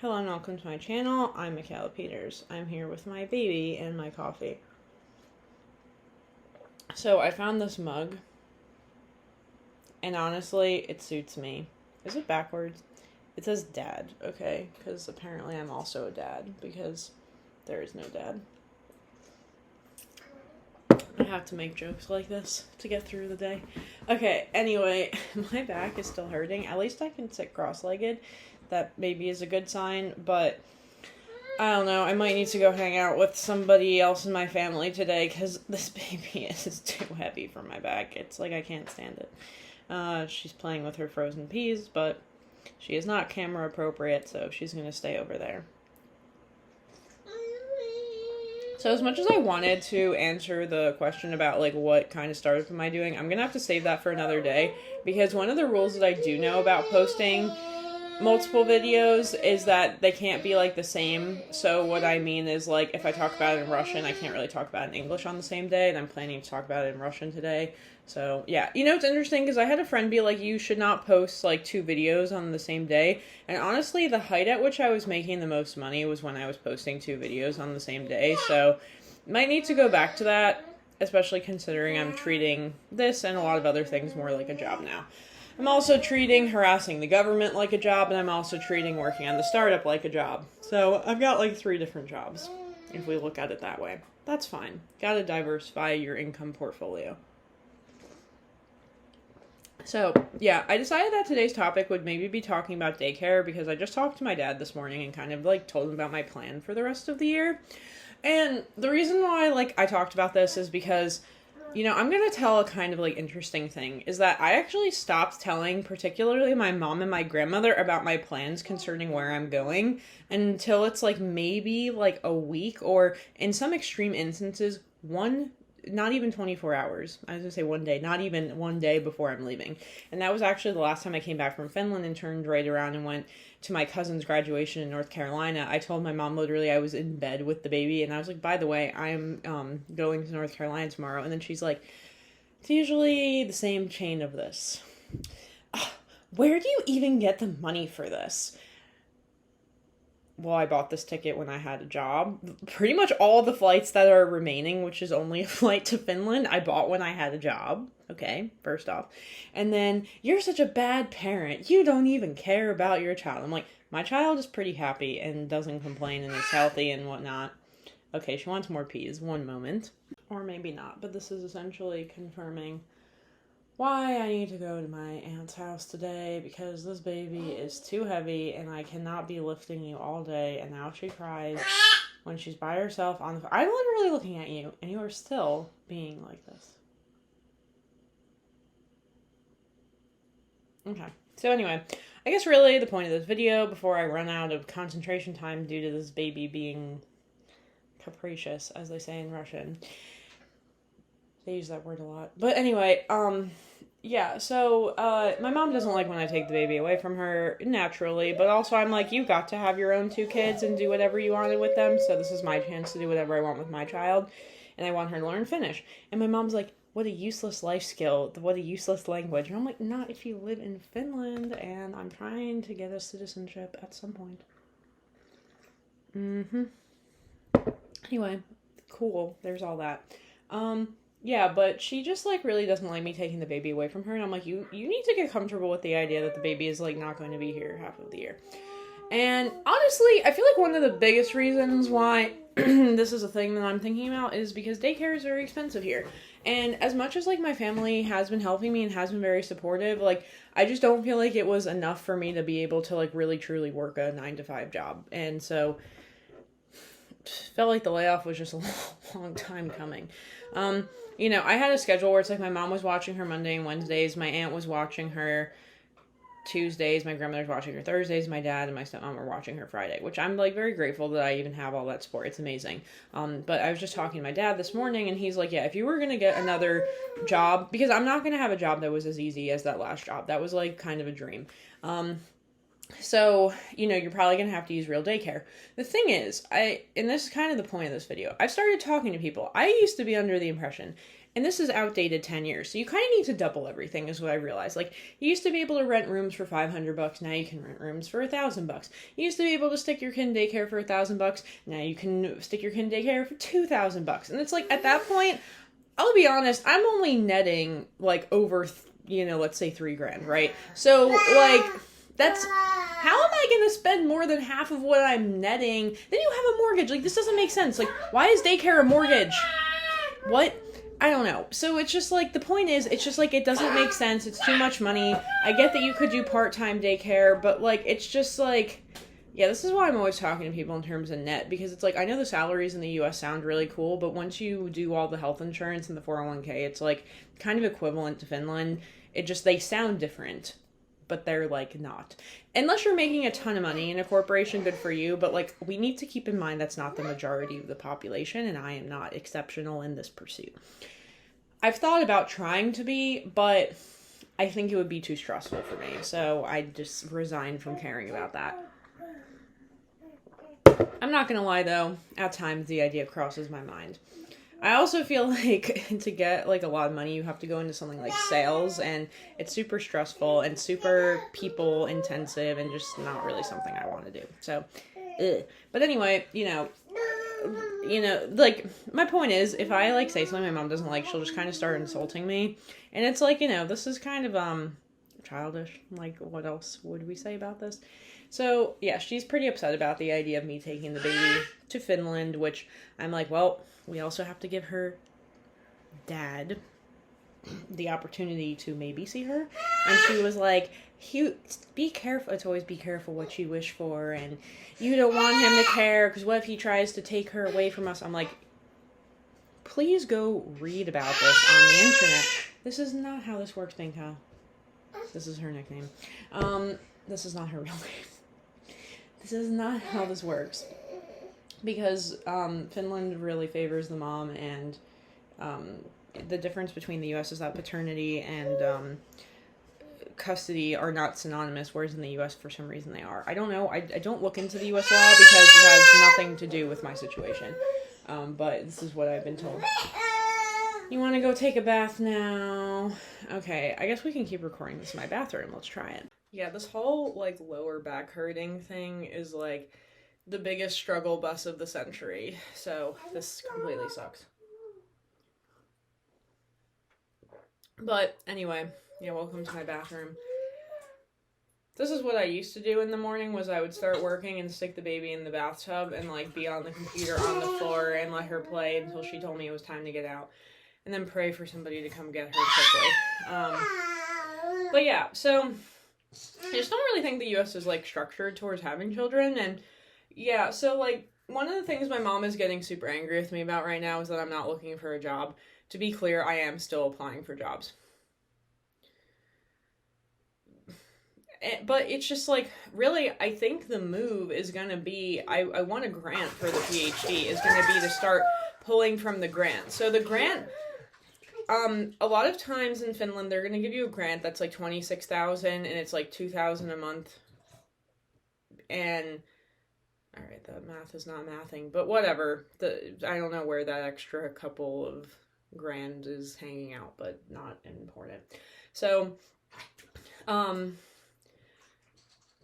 Hello and welcome to my channel. I'm Michaela Peters. I'm here with my baby and my coffee. So I found this mug, and honestly, it suits me. Is it backwards? It says dad, okay? Because apparently I'm also a dad, because there is no dad. I have to make jokes like this to get through the day. Okay, anyway, my back is still hurting. At least I can sit cross-legged. That maybe is a good sign, but I don't know. I might need to go hang out with somebody else in my family today because this baby is too heavy for my back. It's like I can't stand it. She's playing with her frozen peas, but she is not camera appropriate, so she's going to stay over there. So as much as I wanted to answer the question about, like, what kind of startup am I doing, I'm going to have to save that for another day, because one of the rules that I do know about posting multiple videos is that they can't be, like, the same. So what I mean is, like, if I talk about it in Russian, I can't really talk about it in English on the same day, and I'm planning to talk about it in Russian today. So, yeah. You know, it's interesting, because I had a friend be like, you should not post, like, 2 videos on the same day. And honestly, the height at which I was making the most money was when I was posting 2 videos on the same day. So, might need to go back to that, especially considering I'm treating this and a lot of other things more like a job now. I'm also treating harassing the government like a job, and I'm also treating working on the startup like a job. So, I've got, like, 3 different jobs, if we look at it that way. That's fine. Gotta diversify your income portfolio. So, yeah, I decided that today's topic would maybe be talking about daycare, because I just talked to my dad this morning and kind of, like, told him about my plan for the rest of the year. And the reason why, like, I talked about this is because, you know, I'm going to tell a kind of, like, interesting thing, is that I actually stopped telling particularly my mom and my grandmother about my plans concerning where I'm going until it's, like, maybe, like, a week, or in some extreme instances, not even 24 hours. I was going to say one day, not even one day before I'm leaving. And that was actually the last time I came back from Finland and turned right around and went to my cousin's graduation in North Carolina. I told my mom literally I was in bed with the baby, and I was like, by the way, I'm going to North Carolina tomorrow. And then she's like, it's usually the same chain of this. Where do you even get the money for this? Well, I bought this ticket when I had a job. Pretty much all the flights that are remaining, which is only a flight to Finland, I bought when I had a job. Okay, first off. And then, you're such a bad parent. You don't even care about your child. I'm like, my child is pretty happy and doesn't complain and is healthy and whatnot. Okay, she wants more peas. One moment. Or maybe not, but this is essentially confirming why I need to go to my aunt's house today, because this baby is too heavy and I cannot be lifting you all day, and now she cries when she's by herself on the I'm literally looking at you and you are still being like this. Okay, so anyway, I guess really the point of this video, before I run out of concentration time due to this baby being capricious, as they say in Russian. They use that word a lot. But anyway, yeah, so, my mom doesn't like when I take the baby away from her, naturally, but also I'm like, you got to have your own 2 kids and do whatever you wanted with them, so this is my chance to do whatever I want with my child, and I want her to learn Finnish. And my mom's like, what a useless life skill, what a useless language. And I'm like, not if you live in Finland, and I'm trying to get a citizenship at some point. Anyway, cool, there's all that. Yeah, but she just, like, really doesn't like me taking the baby away from her, and I'm like, you need to get comfortable with the idea that the baby is, like, not going to be here half of the year. And honestly, I feel like one of the biggest reasons why this is a thing that I'm thinking about is because daycare is very expensive here. And as much as, like, my family has been helping me and has been very supportive, like, I just don't feel like it was enough for me to be able to, like, really truly work a 9-to-5 job. And so, felt like the layoff was just a long time coming. You know, I had a schedule where it's like my mom was watching her Monday and Wednesdays, my aunt was watching her Tuesdays, my grandmother's watching her Thursdays, my dad and my stepmom were watching her Friday, which I'm, like, very grateful that I even have all that support. It's amazing. But I was just talking to my dad this morning, and he's like, yeah, if you were going to get another job, because I'm not going to have a job that was as easy as that last job. That was, like, kind of a dream. So, you know, you're probably going to have to use real daycare. The thing is, and this is kind of the point of this video, I've started talking to people. I used to be under the impression, And this is outdated 10 years. So you kind of need to double everything is what I realized. Like, you used to be able to rent rooms for $500. Now you can rent rooms for $1,000. You used to be able to stick your kid in daycare for $1,000. Now you can stick your kid in daycare for $2,000. And it's like, at that point, I'll be honest, I'm only netting like over, let's say $3,000, right? So like, that's, how am I going to spend more than half of what I'm netting? Then you have a mortgage. Like, this doesn't make sense. Like, why is daycare a mortgage? What? I don't know. So it's just like, the point is, it's just like, it doesn't make sense. It's too much money. I get that you could do part-time daycare, but like, it's just like, yeah, this is why I'm always talking to people in terms of net, because it's like, I know the salaries in the US sound really cool, but once you do all the health insurance and the 401k, it's like kind of equivalent to Finland. They sound different, but they're like not. Unless you're making a ton of money in a corporation, good for you, but like, we need to keep in mind that's not the majority of the population, and I am not exceptional in this pursuit. I've thought about trying to be, but I think it would be too stressful for me, so I just resigned from caring about that. I'm not gonna lie though, at times the idea crosses my mind. I also feel like to get like a lot of money, you have to go into something like sales, and it's super stressful and super people intensive and just not really something I want to do. So, but anyway, like, my point is, if I like say something my mom doesn't like, she'll just kind of start insulting me, and it's like, this is kind of childish. Like, what else would we say about this? So yeah, she's pretty upset about the idea of me taking the baby to Finland, which I'm like, well, we also have to give her dad the opportunity to maybe see her. And she was like, be careful. It's always be careful what you wish for, and you don't want him to care, because what if he tries to take her away from us? I'm like, please go read about this on the internet. This is not how this works, Binko. This is her nickname. This is not her real name. This is not how this works. Because Finland really favors the mom, and the difference between the U.S. is that paternity and custody are not synonymous, whereas in the U.S. for some reason they are. I don't know. I don't look into the U.S. law because it has nothing to do with my situation. But this is what I've been told. You want to go take a bath now? Okay, I guess we can keep recording this in my bathroom. Let's try it. Yeah, this whole, like, lower back hurting thing is, like, the biggest struggle bus of the century. So, this completely sucks. But, anyway, yeah, welcome to my bathroom. This is what I used to do in the morning, was I would start working and stick the baby in the bathtub and, like, be on the computer on the floor and let her play until she told me it was time to get out. And then pray for somebody to come get her quickly. But yeah, so I just don't really think the U.S. is, like, structured towards having children. And yeah, so, like, one of the things my mom is getting super angry with me about right now is that I'm not looking for a job. To be clear, I am still applying for jobs. But it's just, like, really, I think the move is going to be, I want a grant for the PhD, is going to be to start pulling from the grant. So the grant, a lot of times in Finland, they're going to give you a grant that's like 26,000, and it's like 2,000 a month. And, all right, the math is not mathing, but whatever. I don't know where that extra couple of grand is hanging out, but not important. So,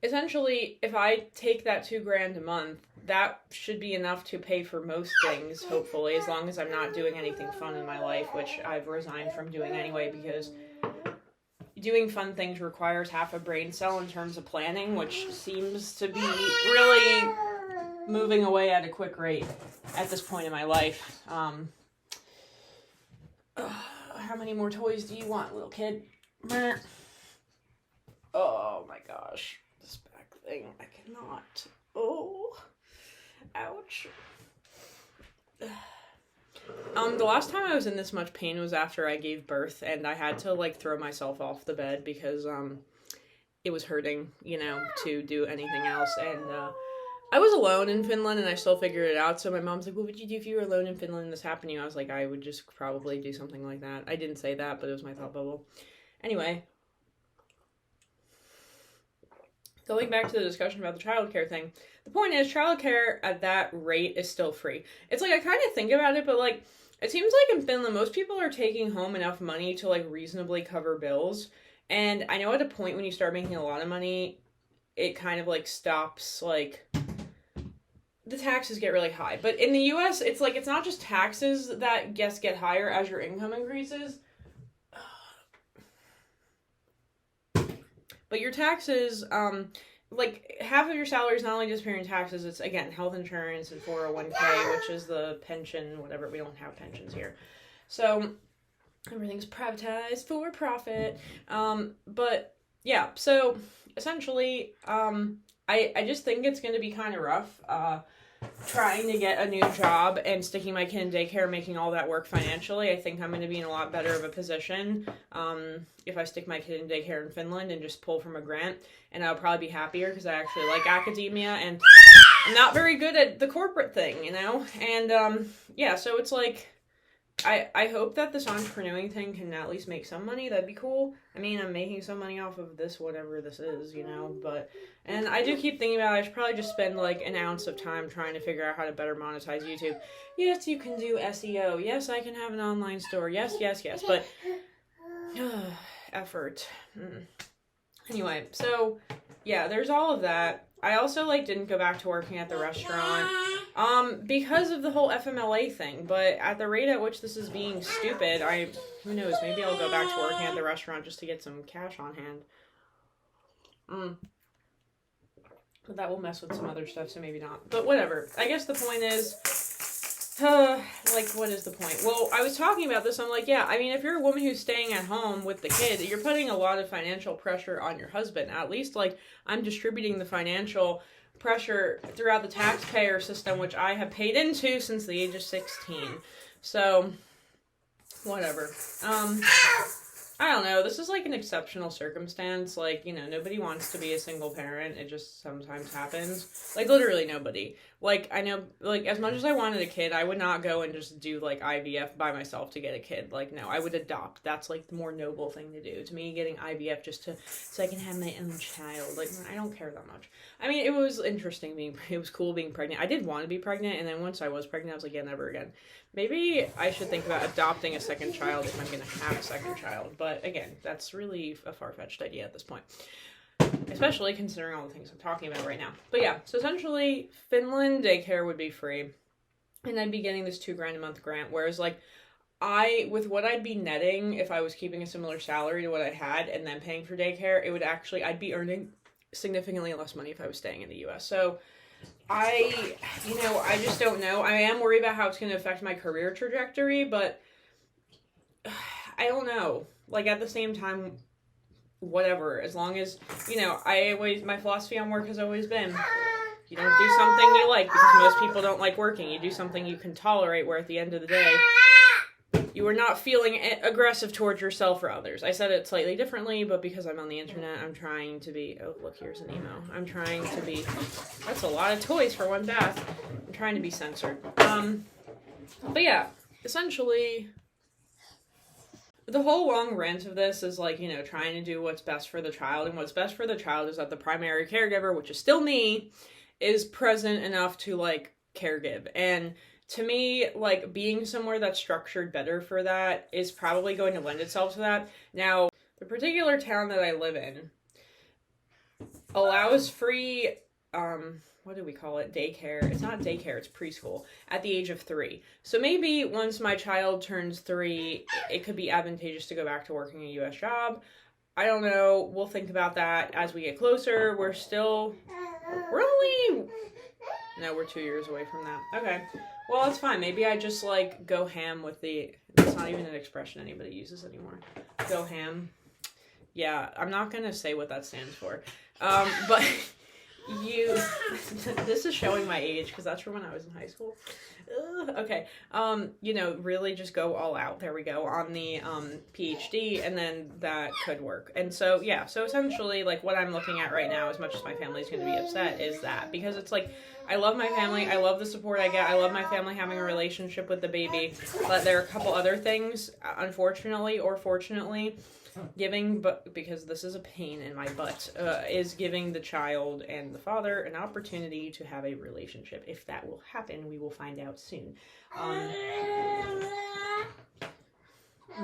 essentially, if I take that $2,000 a month, that should be enough to pay for most things, hopefully, as long as I'm not doing anything fun in my life, which I've resigned from doing anyway, because doing fun things requires half a brain cell in terms of planning, which seems to be really moving away at a quick rate at this point in my life. How many more toys do you want, little kid? Oh my gosh. This back thing, I cannot. Oh. Ouch. The last time I was in this much pain was after I gave birth, and I had to, like, throw myself off the bed because, it was hurting, to do anything else, and, I was alone in Finland, and I still figured it out, so my mom's like, what would you do if you were alone in Finland and this happened to you? I was like, I would just probably do something like that. I didn't say that, but it was my thought bubble. Anyway, going back to the discussion about the childcare thing, the point is, childcare at that rate is still free. It's like, I kind of think about it, but, like, it seems like in Finland, most people are taking home enough money to, like, reasonably cover bills. And I know at a point when you start making a lot of money, it kind of, like, stops, like, the taxes get really high. But in the US, it's like, it's not just taxes that get higher as your income increases. But your taxes, like, half of your salary is not only disappearing taxes, it's, again, health insurance and 401k, which is the pension, whatever. We don't have pensions here. So, everything's privatized for profit. But, yeah, so, essentially, I just think it's going to be kind of rough, trying to get a new job and sticking my kid in daycare, making all that work financially. I think I'm going to be in a lot better of a position if I stick my kid in daycare in Finland and just pull from a grant. And I'll probably be happier because I actually like academia and I'm not very good at the corporate thing, you know? And yeah, so it's like, I hope that this entrepreneuring thing can at least make some money. That'd be cool. I mean, I'm making some money off of this, whatever this is, you know, but, and I do keep thinking about it. I should probably just spend like an ounce of time trying to figure out how to better monetize YouTube. Yes, you can do SEO. Yes, I can have an online store. Yes, but effort. Anyway, so yeah, there's all of that. I also, like, didn't go back to working at the restaurant, because of the whole FMLA thing, but at the rate at which this is being stupid, who knows, maybe I'll go back to working at the restaurant just to get some cash on hand. But that will mess with some other stuff, so maybe not. But whatever. I guess the point is, like, what is the point? Well, I was talking about this, I'm like, yeah, I mean, if you're a woman who's staying at home with the kid, you're putting a lot of financial pressure on your husband. At least, like, I'm distributing the financial pressure throughout the taxpayer system, which I have paid into since the age of 16. So, whatever. I don't know, this is like an exceptional circumstance, like, you know, nobody wants to be a single parent, it just sometimes happens, like, literally nobody, like, I know, like, as much as I wanted a kid, I would not go and just do, like, IVF by myself to get a kid, like, no, I would adopt, that's, like, the more noble thing to do, to me, getting IVF just so I can have my own child, like, I don't care that much. I mean, it was interesting it was cool being pregnant, I did want to be pregnant, and then once I was pregnant, I was like, yeah, never again. Maybe I should think about adopting a second child if I'm going to have a second child, but again, that's really a far-fetched idea at this point, especially considering all the things I'm talking about right now. But yeah, so essentially, Finland daycare would be free, and I'd be getting this $2,000 a month grant, whereas, like, with what I'd be netting if I was keeping a similar salary to what I had and then paying for daycare, it would actually, I'd be earning significantly less money if I was staying in the US, so I just don't know. I am worried about how it's going to affect my career trajectory, but I don't know. Like, at the same time, whatever. As long as, you know, my philosophy on work has always been, you don't do something you like, because most people don't like working. You do something you can tolerate, where at the end of the day, you are not feeling aggressive towards yourself or others. I said it slightly differently, but because I'm on the internet, I'm trying to be... Oh, look, here's an email. I'm trying to be... That's a lot of toys for one bath. I'm trying to be censored. But yeah, essentially, the whole long rant of this is, like, you know, trying to do what's best for the child, and what's best for the child is that the primary caregiver, which is still me, is present enough to, like, caregive. And to me, like, being somewhere that's structured better for that is probably going to lend itself to that. Now, the particular town that I live in allows free, what do we call it? Daycare. It's not daycare, it's preschool, at the age of 3. So maybe once my child turns 3, it could be advantageous to go back to working a US job. I don't know. We'll think about that as we get closer. We're 2 years away from that. Okay. Well, that's fine. Maybe I just, like, go ham with it's not even an expression anybody uses anymore. Go ham. Yeah, I'm not gonna say what that stands for. But this is showing my age, because that's from when I was in high school. Okay. You know, really just go all out. There we go. On the, PhD, and then that could work. And so, yeah. So essentially, like, what I'm looking at right now, as much as my family's gonna be upset, is that. Because it's like, I love my family, I love the support I get, I love my family having a relationship with the baby, but there are a couple other things, unfortunately or fortunately, because this is a pain in my butt, is giving the child and the father an opportunity to have a relationship. If that will happen, we will find out soon. Am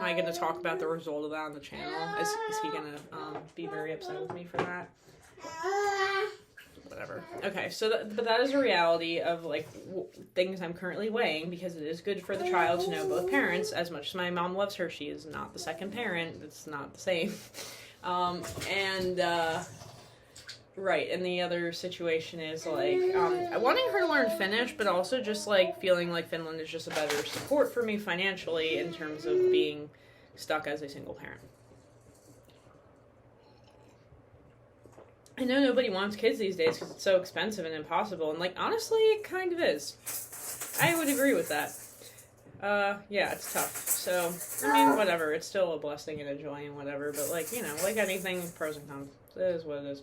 I going to talk about the result of that on the channel? Is he going to be very upset with me for that? Whatever. Okay, so but that is a reality of like things I'm currently weighing, because it is good for the child to know both parents. As much as my mom loves her, she is not the second parent. It's not the same. Right, and the other situation is like wanting her to learn Finnish, but also just like feeling like Finland is just a better support for me financially in terms of being stuck as a single parent. I know nobody wants kids these days because it's so expensive and impossible, and like honestly, it kind of is. I would agree with that. Yeah, it's tough. So, I mean, whatever. It's still a blessing and a joy and whatever, but like, you know, like anything, pros and cons. It is what it is.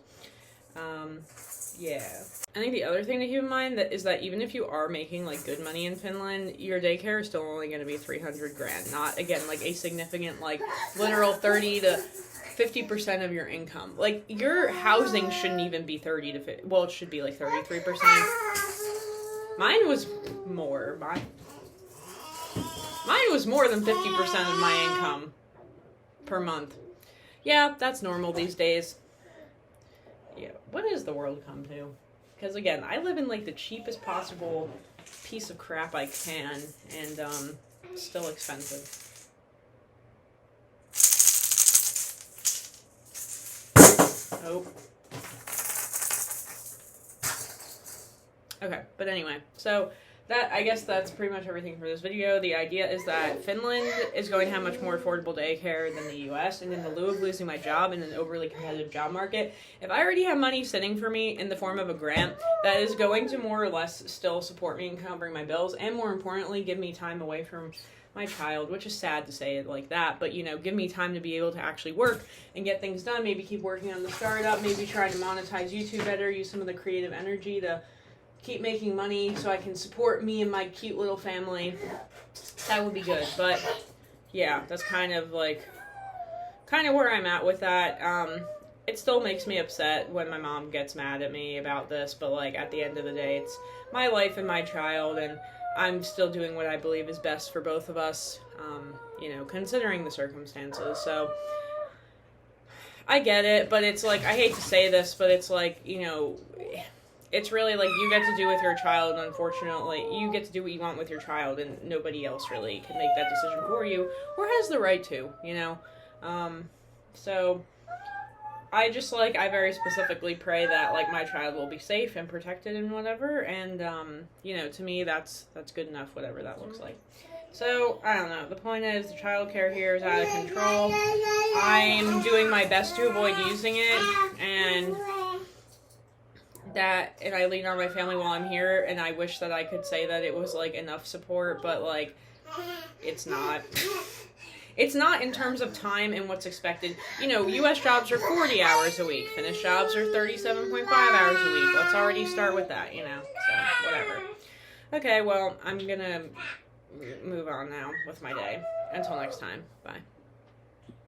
Yeah. I think the other thing to keep in mind is that even if you are making like good money in Finland, your daycare is still only going to be 300 grand. Not, again, like a significant, like, literal 30 to 50% of your income. Like, your housing shouldn't even be 30 to 50. Well, it should be like 33%. Mine was more. Mine was more than 50% of my income per month. Yeah, that's normal these days. Yeah, what does the world come to? Because again, I live in like the cheapest possible piece of crap I can, and still expensive. Oh. Okay, but anyway, so I guess that's pretty much everything for this video. The idea is that Finland is going to have much more affordable daycare than the US, and in the lieu of losing my job in an overly competitive job market, if I already have money sitting for me in the form of a grant that is going to more or less still support me and covering my bills, and more importantly, give me time away from my child, which is sad to say it like that, but you know, give me time to be able to actually work and get things done, maybe keep working on the startup, maybe try to monetize YouTube better, use some of the creative energy to keep making money so I can support me and my cute little family. That would be good. But yeah, that's kind of where I'm at with that. It still makes me upset when my mom gets mad at me about this, but like at the end of the day, it's my life and my child, and I'm still doing what I believe is best for both of us, you know, considering the circumstances. So I get it, but it's like, I hate to say this, but it's like, you know, it's really like you get to do with your child, and unfortunately, you get to do what you want with your child, and nobody else really can make that decision for you, or has the right to, you know? So, I just, like, I very specifically pray that, like, my child will be safe and protected and whatever, and, you know, to me, that's good enough, whatever that looks like. So, I don't know. The point is, the childcare here is out of control. I'm doing my best to avoid using it, and I lean on my family while I'm here, and I wish that I could say that it was, like, enough support, but, like, it's not. It's not in terms of time and what's expected. You know, U.S. jobs are 40 hours a week. Finnish jobs are 37.5 hours a week. Let's already start with that, you know, so, whatever. Okay, well, I'm gonna move on now with my day. Until next time, bye.